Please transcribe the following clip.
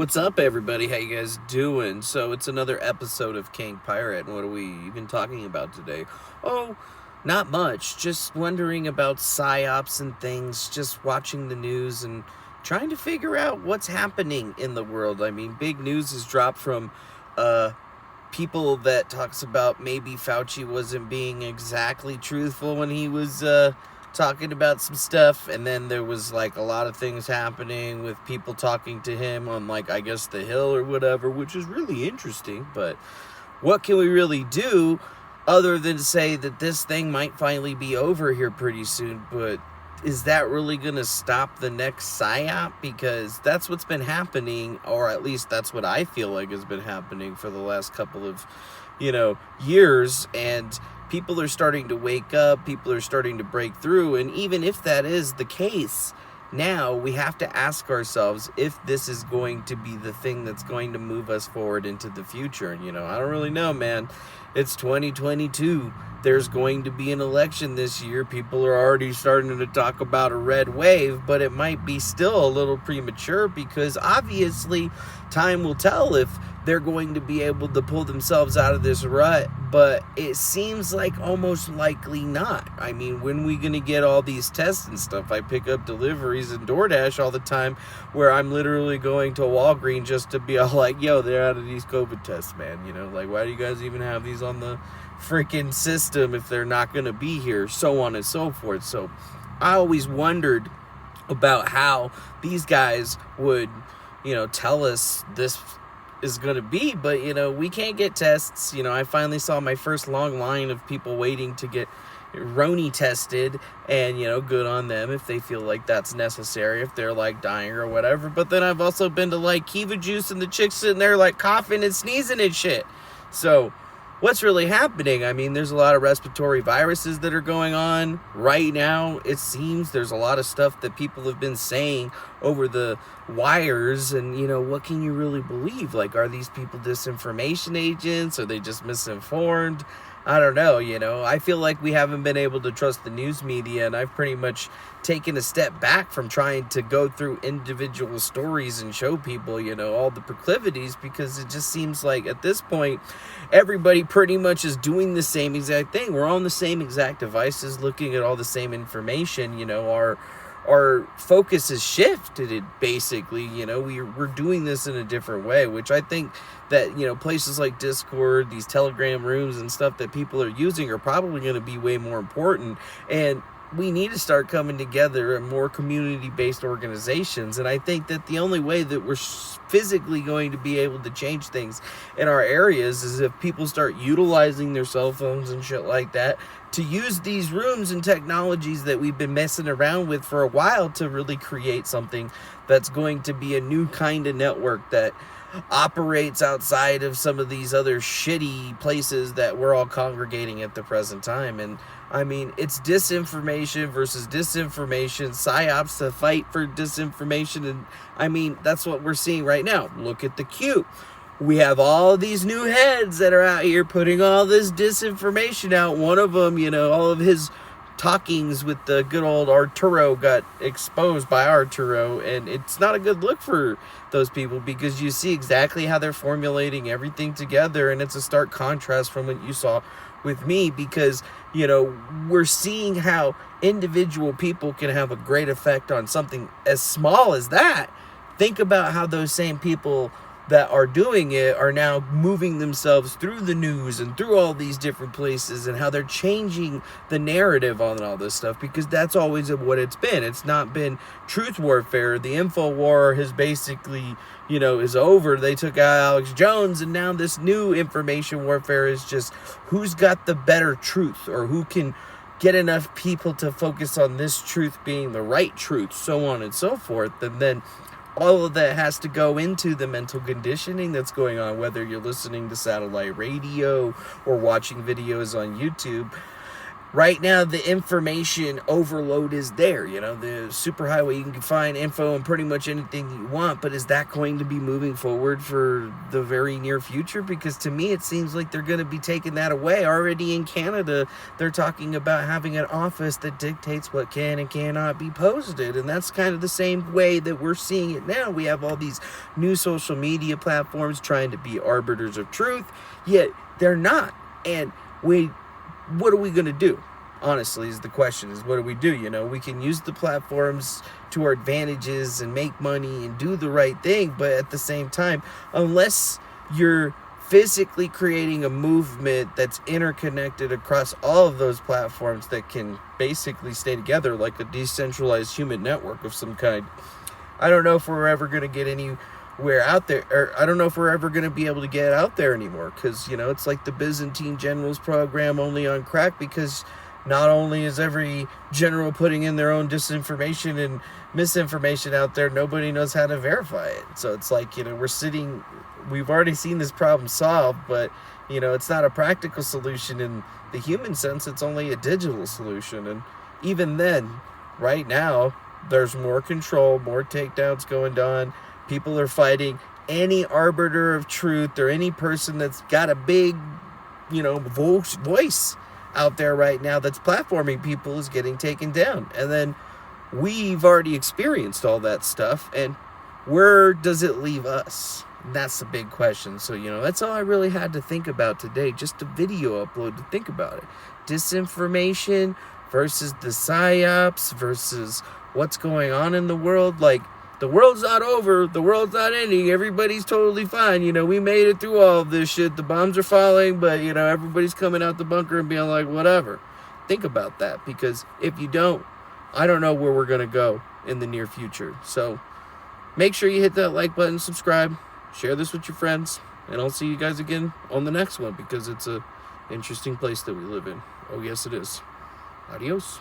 What's up, everybody? How you guys doing? So it's another episode of King Pirate, and what are we even talking about today? Oh, not much. Just wondering about psyops and things. Just watching the news and trying to figure out what's happening in the world. I mean, big news has dropped from uh, people that talks about maybe Fauci wasn't being exactly truthful when he was talking about some stuff, and then there was like a lot of things happening with people talking to him on, like, I guess the Hill or whatever, which is really interesting. But what can we really do other than say that this thing might finally be over here pretty soon? But is that really going to stop the next psyop? Because that's what's been happening, or at least that's what I feel like has been happening for the last couple of years. And people are starting to wake up, people are starting to break through. And even if that is the case, now we have to ask ourselves if this is going to be the thing that's going to move us forward into the future. And I don't really know, man. It's 2022. There's going to be an election this year. People are already starting to talk about a red wave, but it might be still a little premature, because obviously time will tell if they're going to be able to pull themselves out of this rut. But it seems like almost likely not. I mean, when we going to get all these tests and stuff? I pick up deliveries and DoorDash all the time, where I'm literally going to Walgreens just to be all like, yo, they're out of these COVID tests, man. Like, why do you guys even have these on the freaking system if they're not going to be here? So on and so forth. So I always wondered about how these guys would tell us this is going to be. But we can't get tests. I finally saw my first long line of people waiting to get Roni tested, and good on them if they feel like that's necessary, if they're like dying or whatever. But then I've also been to like Kiva Juice, and the chicks sitting there like coughing and sneezing and shit. So what's really happening? I mean, there's a lot of respiratory viruses that are going on right now. It seems there's a lot of stuff that people have been saying over the wires, and what can you really believe? Like, are these people disinformation agents? Are they just misinformed? I don't know. I feel like we haven't been able to trust the news media, and I've pretty much taken a step back from trying to go through individual stories and show people, all the proclivities, because it just seems like at this point, everybody pretty much is doing the same exact thing. We're on the same exact devices, looking at all the same information. Our focus is shifted, basically. We're doing this in a different way, which I think that places like Discord, these Telegram rooms and stuff that people are using, are probably going to be way more important. And we need to start coming together in more community-based organizations. And I think that the only way that we're physically going to be able to change things in our areas is if people start utilizing their cell phones and shit like that to use these rooms and technologies that we've been messing around with for a while, to really create something that's going to be a new kind of network that operates outside of some of these other shitty places that we're all congregating at the present time. And I mean, it's disinformation versus disinformation, psyops to fight for disinformation. And I mean, that's what we're seeing right now. Look at the Q. We have all these new heads that are out here putting all this disinformation out. One of them, all of his talkings with the good old Arturo got exposed by Arturo, and it's not a good look for those people, because you see exactly how they're formulating everything together, and it's a stark contrast from what you saw with me, because we're seeing how individual people can have a great effect on something as small as that. Think about how those same people that are doing it are now moving themselves through the news and through all these different places, and how they're changing the narrative on all this stuff, because that's always what it's been. It's not been truth warfare. The info war has basically, is over. They took out Alex Jones, and now this new information warfare is just who's got the better truth, or who can get enough people to focus on this truth being the right truth, so on and so forth. And then all of that has to go into the mental conditioning that's going on, whether you're listening to satellite radio or watching videos on YouTube. right now the information overload is there. You know, the superhighway, you can find info on pretty much anything you want, but is that going to be moving forward for the very near future? Because to me it seems like they're going to be taking that away. Already in Canada they're talking about having an office that dictates what can and cannot be posted, and that's kind of the same way that we're seeing it now. We have all these new social media platforms trying to be arbiters of truth, yet they're not. And what are we going to do? Honestly, is the question, is what do we do? You know, we can use the platforms to our advantages and make money and do the right thing, but at the same time, unless you're physically creating a movement that's interconnected across all of those platforms that can basically stay together like a decentralized human network of some kind, I don't know if we're ever going to get anywhere out there, or I don't know if we're ever going to be able to get out there anymore, because, you know, it's like the Byzantine generals program only on crack, because not only is every general putting in their own disinformation and misinformation out there, nobody knows how to verify it. So it's like, you know, we've already seen this problem solved, but, you know, it's not a practical solution in the human sense, it's only a digital solution. And even then, right now, there's more control, more takedowns going on. People are fighting any arbiter of truth or any person that's got a big, you know, voice out there right now that's platforming people is getting taken down. And then we've already experienced all that stuff, and where does it leave us? That's the big question. So, you know, that's all I really had to think about today. Just a video upload to think about it. Disinformation versus the psyops versus what's going on in the world. Like, the world's not over. The world's not ending. Everybody's totally fine. You know, we made it through all of this shit. The bombs are falling, but, you know, everybody's coming out the bunker and being like, whatever. Think about that, because if you don't, I don't know where we're going to go in the near future. So make sure you hit that like button, subscribe, share this with your friends, and I'll see you guys again on the next one, because it's a interesting place that we live in. Oh, yes, it is. Adios.